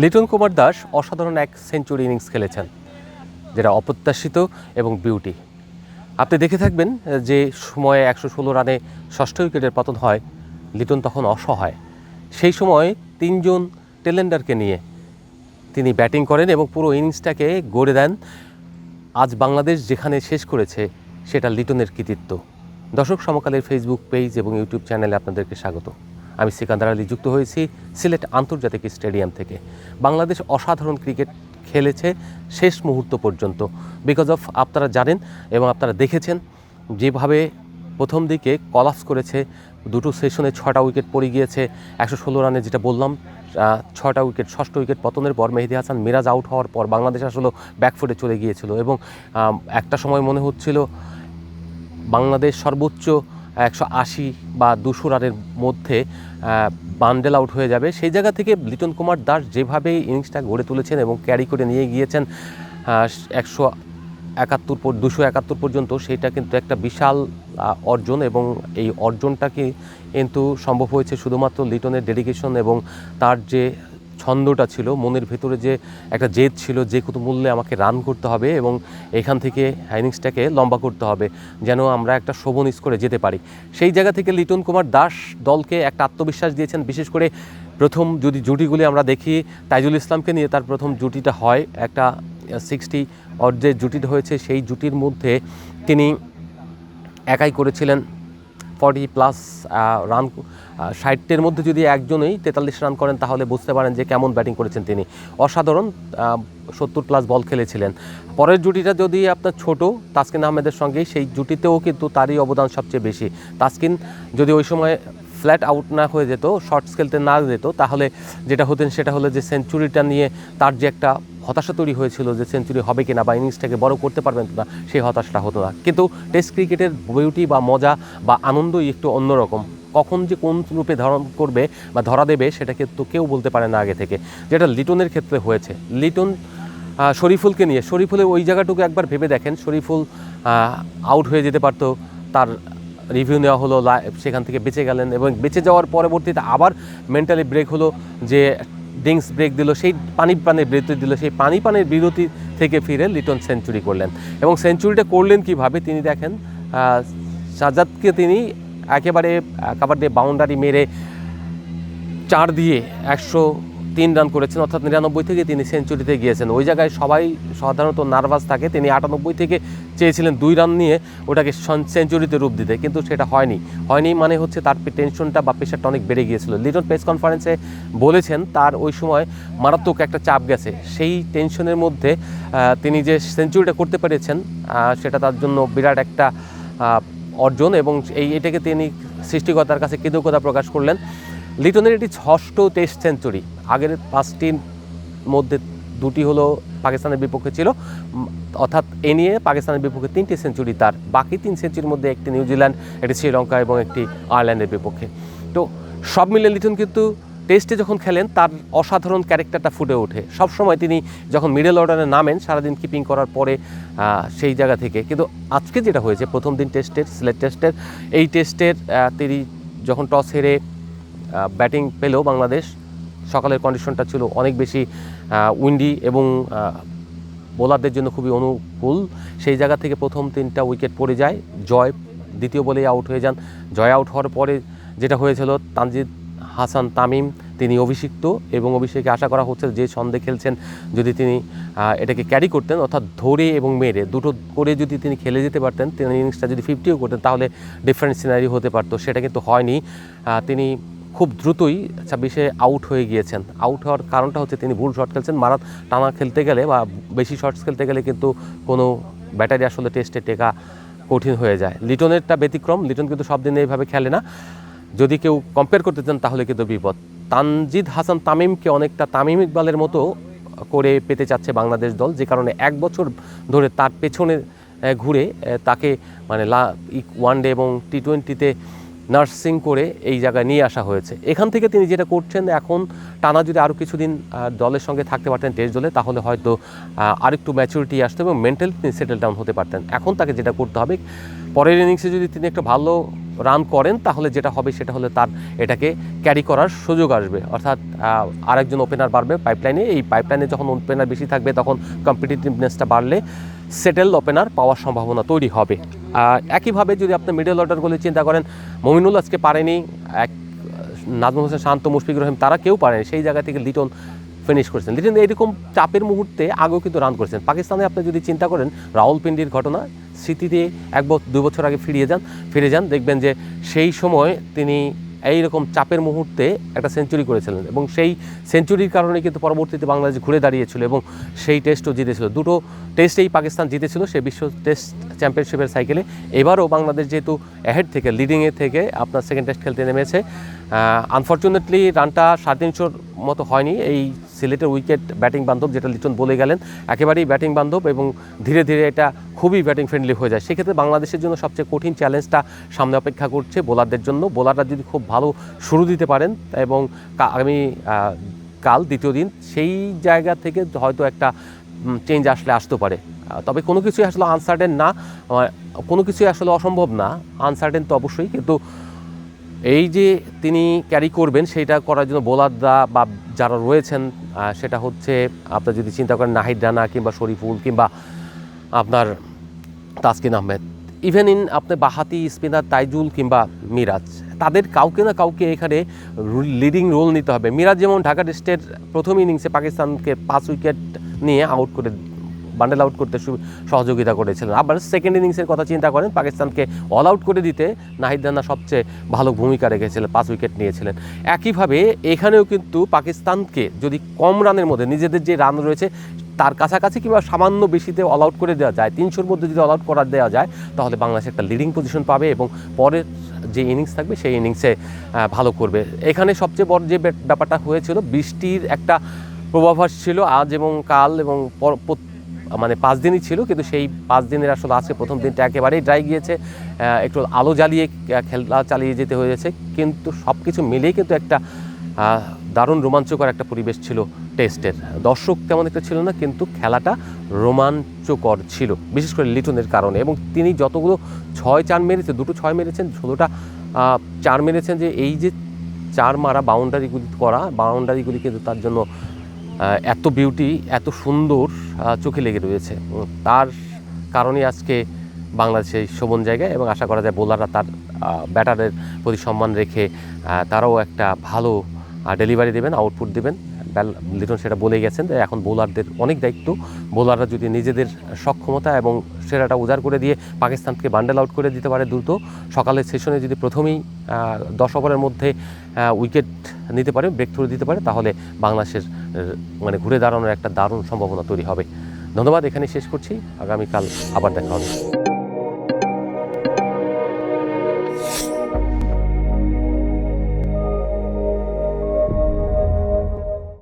লিটন কুমার দাস অসাধারণ এক century innings খেলেছেন, যেটা অপ্রত্যাশিত এবং বিউটি। আপনি দেখে থাকবেন যে সময়ে 116 রানে ষষ্ঠ উইকেটের পতন হয়, লিটন তখন অসহায়। সেই সময় তিনজন টেলেন্ডারকে নিয়ে তিনি ব্যাটিং করেন এবং পুরো ইনিংসটাকে গড়ে দেন। আজ বাংলাদেশ যেখানে শেষ করেছে সেটা লিটনের কৃতিত্ব। দর্শক, সমকালের ফেসবুক পেজ এবং ইউটিউব চ্যানেলে আপনাদেরকে স্বাগত। আমি সিকান্দার আলী যুক্ত হয়েছি সিলেট আন্তর্জাতিক স্টেডিয়াম থেকে। বাংলাদেশ অসাধারণ ক্রিকেট খেলেছে শেষ মুহূর্ত পর্যন্ত, বিকজ অফ আপনারা জানেন এবং আপনারা দেখেছেন যেভাবে প্রথম দিকে কলাপস করেছে। দুটো সেশনে 6টা উইকেট পড়ে গিয়েছে 116 রানে, যেটা বললাম 6টা উইকেট। ষষ্ঠ উইকেট পতনের পর মেহেদী হাসান মিরাজ আউট হওয়ার পর বাংলাদেশ আসলে ব্যাকফুটে চলে গিয়েছিল এবং একটা সময় মনে হচ্ছিল বাংলাদেশ সর্বোচ্চ 180 বা 200 রানের মধ্যে বান্ডেল আউট হয়ে যাবে। সেই জায়গা থেকে লিটন কুমার দাস যেভাবে ইনিংসটা গড়ে তুলেছেন এবং ক্যারি করে নিয়ে গিয়েছেন 271 পর্যন্ত, সেইটা কিন্তু একটা বিশাল অর্জন এবং এই অর্জনটাকে কিন্তু সম্ভব হয়েছে শুধুমাত্র লিটনের ডেডিকেশন এবং তার যে ছন্দটা ছিল, মনের ভেতরে যে একটা জেদ ছিল, যে কত মূল্যে আমাকে রান করতে হবে এবং এখান থেকে ইনিংসটাকে লম্বা করতে হবে যেন আমরা একটা শোভন স্কোরে যেতে পারি। সেই জায়গা থেকে লিটন কুমার দাস দলকে একটা আত্মবিশ্বাস দিয়েছেন। বিশেষ করে প্রথম যদি জুটিগুলি আমরা দেখি, তাইজুল ইসলামকে নিয়ে তার প্রথম জুটিটা হয়, একটা 60 যে জুটিটা হয়েছে সেই জুটির মধ্যে তিনি একাই করেছিলেন 40+ রান। 60-এর মধ্যে যদি একজনই 43 রান করেন তাহলে বুঝতে পারেন যে কেমন ব্যাটিং করেছেন তিনি। অসাধারণ 70+ বল খেলেছিলেন। পরের জুটিটা যদি আপনার ছোট তাসকিন আহমেদের সঙ্গে, সেই জুটিতেও কিন্তু তারই অবদান সবচেয়ে বেশি। তাসকিন যদি ওই সময় ফ্ল্যাট আউট না হয়ে যেত, শর্টস খেলতে না যেত, তাহলে যেটা হতেন সেটা হলো যে সেঞ্চুরিটা নিয়ে তার যে একটা হতাশা তৈরি হয়েছিল যে সেঞ্চুরি হবে কিনা বা ইনিংসটাকে বড় করতে পারবেন না, সেই হতাশাটা হতো না। কিন্তু টেস্ট ক্রিকেটের বিউটি বা মজা বা আনন্দই একটু অন্যরকম। কখন যে কোন রূপে ধারণ করবে বা ধরা দেবে সেটা কিন্তু কেউ বলতে পারে না আগে থেকে, যেটা লিটনের ক্ষেত্রে হয়েছে। লিটন শরীফুলকে নিয়ে, শরীফুলের ওই জায়গাটুকু একবার ভেবে দেখেন, শরীফুল আউট হয়ে যেতে পারতো, তার রিভিউ নেওয়া হলো, সেখান থেকে বেঁচে গেলেন এবং বেঁচে যাওয়ার পরবর্তীতে আবার মেন্টালি ব্রেক হলো, যে ড্রিঙ্কস ব্রেক দিল, সেই পানির বিরতি দিল, সেই পানির বিরতি থেকে ফিরে লিটন সেঞ্চুরি করলেন। এবং সেঞ্চুরিটা করলেন কিভাবে তিনি দেখেন, সাজ্জাদকে তিনি একেবারে কাভার দিয়ে বাউন্ডারি মেরে 4 দিয়ে 103 রান করেছেন, অর্থাৎ 99 থেকে তিনি সেঞ্চুরিতে গিয়েছেন। ওই জায়গায় সবাই সাধারণত নার্ভাস থাকে, তিনি 98 থেকে চেয়েছিলেন 2 রান নিয়ে ওটাকে সেঞ্চুরিতে রূপ দিতে, কিন্তু সেটা হয়নি মানে হচ্ছে তার টেনশনটা বা প্রেশারটা অনেক বেড়ে গিয়েছিল। লিটন প্রেস কনফারেন্সে বলেছেন তার ওই সময় মারাত্মক একটা চাপ গেছে, সেই টেনশনের মধ্যে তিনি যে সেঞ্চুরিটা করতে পেরেছেন সেটা তার জন্য বিরাট একটা অর্জন এবং এটাকে তিনি সৃষ্টিকর্তার কাছে কৃতজ্ঞতা প্রকাশ করলেন। লিটনের এটি 6ষ্ঠ টেস্ট সেঞ্চুরি। আগের 5টির মধ্যে 2টি হলো পাকিস্তানের বিপক্ষে ছিল, অর্থাৎ এ নিয়ে পাকিস্তানের বিপক্ষে 3টি সেঞ্চুরি তার। বাকি 3 সেঞ্চুরির মধ্যে একটি নিউজিল্যান্ড, একটি শ্রীলঙ্কা এবং একটি আয়ারল্যান্ডের বিপক্ষে। তো সব মিলে লিটন কিন্তু টেস্টে যখন খেলেন তার অসাধারণ ক্যারেক্টারটা ফুটে ওঠে। সবসময় তিনি যখন মিডল অর্ডারে নামেন সারাদিন কিপিং করার পরে সেই জায়গা থেকে। কিন্তু আজকে যেটা হয়েছে, প্রথম দিন টেস্টের, সিলেট টেস্টের, এই টেস্টের তিনি যখন টস হেরে ব্যাটিং পেলেও বাংলাদেশ, সকালের কন্ডিশনটা ছিল অনেক বেশি উইন্ডি এবং বোলারদের জন্য খুবই অনুকূল। সেই জায়গা থেকে প্রথম 3টা উইকেট পড়ে যায়। জয় দ্বিতীয় বলেই আউট হয়ে যান। জয় আউট হওয়ার পরে যেটা হয়েছিল, তানজিদ হাসান তামিম তিনি অভিষিক্ত এবং অভিষেকে আশা করা হচ্ছে যে ছন্দে খেলছেন, যদি তিনি এটাকে ক্যারি করতেন, অর্থাৎ ধরে এবং মেরে দুটো করে যদি তিনি খেলে যেতে পারতেন, তিনি ইনিংসটা যদি 50ও করতেন তাহলে ডিফারেন্ট সিনারি হতে পারতো। সেটা কিন্তু হয়নি। তিনি খুব দ্রুতই 26-এ আউট হয়ে গিয়েছেন। আউট হওয়ার কারণটা হচ্ছে তিনি ভুল শট খেলছেন। টানা খেলতে গেলে বা বেশি শটস খেলতে গেলে কিন্তু কোনো ব্যাটারি আসলে টেস্টে টেকা কঠিন হয়ে যায়। লিটনেরটা ব্যতিক্রম, লিটন কিন্তু সব দিন এইভাবে খেলে না। যদি কেউ কম্পেয়ার করতে চান তাহলে কিন্তু বিপদ। তানজিদ হাসান তামিমকে অনেকটা তামিম ইকবালের মতো করে পেতে চাচ্ছে বাংলাদেশ দল, যে কারণে 1 বছর ধরে তার পেছনে ঘুরে তাকে মানে ওয়ানডে এবং টি20তে নার্সিং করে এই জায়গায় নিয়ে আসা হয়েছে। এখান থেকে তিনি যেটা করছেন, এখন টানা যদি আরও কিছুদিন দলের সঙ্গে থাকতে পারতেন টেস্ট দলে, তাহলে হয়তো আরেকটু ম্যাচুরিটি আসতো এবং মেন্টালি তিনি সেটেল ডাউন হতে পারতেন। এখন তাকে যেটা করতে হবে, পরের ইনিংসে যদি তিনি একটা ভালো রান করেন তাহলে যেটা হবে সেটা হলে তার এটাকে ক্যারি করার সুযোগ আসবে, অর্থাৎ আরেকজন ওপেনার বাড়বে পাইপলাইনে। এই পাইপলাইনে যখন ওপেনার বেশি থাকবে তখন কম্পিটিটিভনেসটা বাড়লে সেটেল ওপেনার পাওয়ার সম্ভাবনা তৈরি হবে। একইভাবে যদি আপনি মিডল অর্ডারগুলি চিন্তা করেন, মমিনুল আজকে পারেনি, নাজমুল হোসেন শান্ত, মুশফিকুর রহিম তারা কেউ পারেনি, সেই জায়গা থেকে লিটন ফিনিশ করেছেন। লিটন এরকম চাপের মুহূর্তে আগেও কিন্তু রান করেছেন। পাকিস্তানে আপনি যদি চিন্তা করেন রাওয়ালপিন্ডির ঘটনা স্মৃতিতে 1-2 বছর আগে ফিরে যান, দেখবেন যে সেই সময় তিনি এইরকম চাপের মুহূর্তে একটা সেঞ্চুরি করেছিলেন এবং সেই সেঞ্চুরির কারণে কিন্তু পরবর্তীতে বাংলাদেশ ঘুরে দাঁড়িয়েছিল এবং সেই টেস্টও জিতেছিল। দুটো টেস্টেই পাকিস্তান জিতেছিল সেই বিশ্ব টেস্ট চ্যাম্পিয়নশিপের সাইকেলে। এবারও বাংলাদেশ যেহেতু অ্যাহেড থেকে লিডিংয়ে থেকে আপনার সেকেন্ড টেস্ট খেলতে নেমেছে, আনফর্চুনেটলি রানটা 350 মতো হয়নি। এই সিলেটের উইকেট ব্যাটিং বান্ধব, যেটা লিটন বলে গেলেন, একেবারেই ব্যাটিং বান্ধব এবং ধীরে ধীরে এটা খুবই ব্যাটিং ফ্রেন্ডলি হয়ে যায়। সেক্ষেত্রে বাংলাদেশের জন্য সবচেয়ে কঠিন চ্যালেঞ্জটা সামনে অপেক্ষা করছে বোলারদের জন্য। বোলাররা যদি খুব ভালো শুরু দিতে পারেন এবং আগামী কাল দ্বিতীয় দিন সেই জায়গা থেকে হয়তো একটা চেঞ্জ আসতে পারে। তবে কোনো কিছুই আসলে আনসার্টেন না, কোনো কিছুই আসলে অসম্ভব না। আনসার্টেন তো অবশ্যই, কিন্তু এই যে তিনি ক্যারি করবেন সেটা করার জন্য বোলাররা বা যারা রয়েছেন, সেটা হচ্ছে আপনার যদি চিন্তা করেন নাহিদ রানা কিংবা শরীফুল কিংবা আপনার তাসকিন আহমেদ, ইভেন আপনি বাহাতি স্পিনার তাইজুল কিংবা মিরাজ, তাদের কাউকে না কাউকে এখানে লিডিং রোল নিতে হবে। মিরাজ যেমন ঢাকা টেস্টের প্রথম ইনিংসে পাকিস্তানকে 5 উইকেট নিয়ে বান্ডেল আউট করতে সহযোগিতা করেছিলেন। আবার সেকেন্ড ইনিংসের কথা চিন্তা করেন, পাকিস্তানকে অল আউট করে দিতে নাহিদ রানা সবচেয়ে ভালো ভূমিকা রেখেছিলেন, 5 উইকেট নিয়েছিলেন। একইভাবে এখানেও কিন্তু পাকিস্তানকে যদি কম রানের মধ্যে নিজেদের যে রান রয়েছে তার কাছাকাছি কিংবা সামান্য বেশিতে অল আউট করে দেওয়া যায়, 300-র মধ্যে যদি অল আউট করা দেওয়া যায়, তাহলে বাংলাদেশ একটা লিডিং পজিশন পাবে এবং পরের যে ইনিংস থাকবে সেই ইনিংসে ভালো করবে। এখানে সবচেয়ে বড় যে ব্যাপারটা হয়েছিল, বৃষ্টির একটা পূর্বাভাস ছিল আজ এবং কাল এবং মানে 5 দিনই ছিল, কিন্তু সেই 5 দিনের আসলে আজকে প্রথম দিনটা একেবারেই ড্রাই গিয়েছে। একটু আলো জ্বালিয়ে খেলা চালিয়ে যেতে হয়েছে, কিন্তু সব কিছু মিলেই কিন্তু একটা দারুণ রোমাঞ্চকর একটা পরিবেশ ছিল টেস্টের। দর্শক তেমন একটা ছিল না, কিন্তু খেলাটা রোমাঞ্চকর ছিল, বিশেষ করে লিটনের কারণে। এবং তিনি যতগুলো 6 মেরেছেন, 2টো 6 মেরেছেন, 16টা 4 মেরেছেন, যে এই যে 4 মারা বাউন্ডারিগুলি কিন্তু তার জন্য এত বিউটি, এত সুন্দর চোখে লেগে রয়েছে। তার কারণে আজকে বাংলাদেশে শোভন জায়গায়, এবং আশা করা যায় বোলাররা তার ব্যাটারের প্রতি সম্মান রেখে তারাও একটা ভালো ডেলিভারি দেবেন, আউটপুট দেবেন। লিটন সেটা বলে গেছেন যে এখন বোলারদের অনেক দায়িত্ব। বোলাররা যদি নিজেদের সক্ষমতা এবং সেরাটা উজাড় করে দিয়ে পাকিস্তানকে বান্ডেল আউট করে দিতে পারে দ্রুত, সকালের সেশনে যদি প্রথমেই 10 ওভারের মধ্যে উইকেট নিতে পারে, ব্রেক থ্রু দিতে পারে, তাহলে বাংলাদেশের মানে ঘুরে দাঁড়ানোর একটা দারুণ সম্ভাবনা তৈরি হবে। ধন্যবাদ, এখানেই শেষ করছি। আগামীকাল আবার দেখা হবে।